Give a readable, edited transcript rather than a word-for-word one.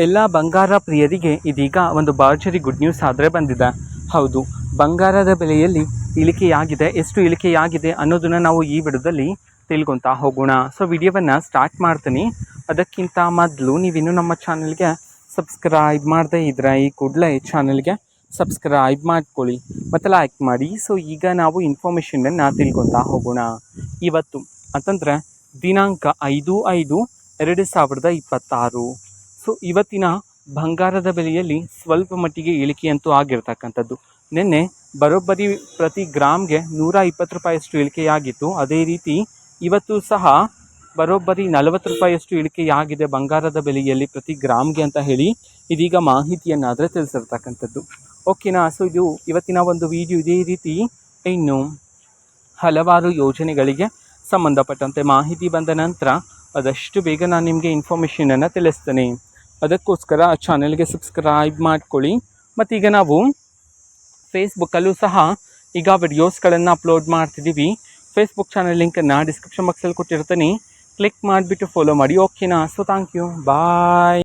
ಎಲ್ಲ ಬಂಗಾರ ಪ್ರಿಯರಿಗೆ ಇದೀಗ ಒಂದು ಭರ್ಜರಿ ಗುಡ್ ನ್ಯೂಸ್ ಆದರೆ ಬಂದಿದೆ. ಹೌದು, ಬಂಗಾರದ ಬೆಲೆಯಲ್ಲಿ ಇಳಿಕೆಯಾಗಿದೆ. ಎಷ್ಟು ಇಳಿಕೆಯಾಗಿದೆ ಅನ್ನೋದನ್ನು ನಾವು ಈ ವಿಡಿಯೋದಲ್ಲಿ ತಿಳ್ಕೊತಾ ಹೋಗೋಣ. ಸೊ ವಿಡಿಯೋವನ್ನು ಸ್ಟಾರ್ಟ್ ಮಾಡ್ತೀನಿ. ಅದಕ್ಕಿಂತ ಮೊದಲು ನೀವಿನ್ನೂ ನಮ್ಮ ಚಾನಲ್ಗೆ ಸಬ್ಸ್ಕ್ರೈಬ್ ಮಾಡದೇ ಇದ್ದರೆ ಈ ಕೂಡಲೇ ಚಾನಲ್ಗೆ ಸಬ್ಸ್ಕ್ರೈಬ್ ಮಾಡ್ಕೊಳ್ಳಿ ಮತ್ತು ಲೈಕ್ ಮಾಡಿ. ಸೊ ಈಗ ನಾವು ಇನ್ಫಾರ್ಮೇಷನನ್ನು ತಿಳ್ಕೊತಾ ಹೋಗೋಣ. ಇವತ್ತು ಅಂತಂದರೆ ದಿನಾಂಕ 5/5/2026. ಸೊ ಇವತ್ತಿನ ಬಂಗಾರದ ಬೆಲೆಯಲ್ಲಿ ಸ್ವಲ್ಪ ಮಟ್ಟಿಗೆ ಇಳಿಕೆಯಂತೂ ಆಗಿರ್ತಕ್ಕಂಥದ್ದು. ನಿನ್ನೆ ಬರೋಬ್ಬರಿ ಪ್ರತಿ ಗ್ರಾಮ್ಗೆ 120 ರೂಪಾಯಿಯಷ್ಟು ಇಳಿಕೆಯಾಗಿತ್ತು. ಅದೇ ರೀತಿ ಇವತ್ತು ಸಹ ಬರೋಬ್ಬರಿ 40 ರೂಪಾಯಿಯಷ್ಟು ಇಳಿಕೆಯಾಗಿದೆ ಬಂಗಾರದ ಬೆಲೆಯಲ್ಲಿ ಪ್ರತಿ ಗ್ರಾಮ್ಗೆ ಅಂತ ಹೇಳಿ ಇದೀಗ ಮಾಹಿತಿಯನ್ನಾದರೆ ತಿಳಿಸಿರ್ತಕ್ಕಂಥದ್ದು. ಓಕೆನಾ. ಸೊ ಇದು ಇವತ್ತಿನ ಒಂದು ವಿಡಿಯೋ. ಇದೇ ರೀತಿ ಇನ್ನು ಹಲವಾರು ಯೋಜನೆಗಳಿಗೆ ಸಂಬಂಧಪಟ್ಟಂತೆ ಮಾಹಿತಿ ಬಂದ ನಂತರ ಆದಷ್ಟು ಬೇಗ ನಾನು ನಿಮಗೆ ಇನ್ಫಾರ್ಮೇಷನನ್ನು ತಿಳಿಸ್ತೇನೆ. ಅದಕ್ಕೋಸ್ಕರ ಚಾನಲ್ಗೆ ಸಬ್ಸ್ಕ್ರೈಬ್ ಮಾಡ್ಕೊಳ್ಳಿ. ಮತ್ತೀಗ ನಾವು ಫೇಸ್ಬುಕ್ಕಲ್ಲೂ ಸಹ ಈಗ ವಿಡಿಯೋಸ್ಗಳನ್ನು ಅಪ್ಲೋಡ್ ಮಾಡ್ತಿದ್ದೀವಿ. ಫೇಸ್ಬುಕ್ ಚಾನಲ್ ಲಿಂಕನ್ನು ಡಿಸ್ಕ್ರಿಪ್ಷನ್ ಬಾಕ್ಸಲ್ಲಿ ಕೊಟ್ಟಿರ್ತೀನಿ. ಕ್ಲಿಕ್ ಮಾಡಿಬಿಟ್ಟು ಫಾಲೋ ಮಾಡಿ. ಓಕೆನಾ. So thank you, bye.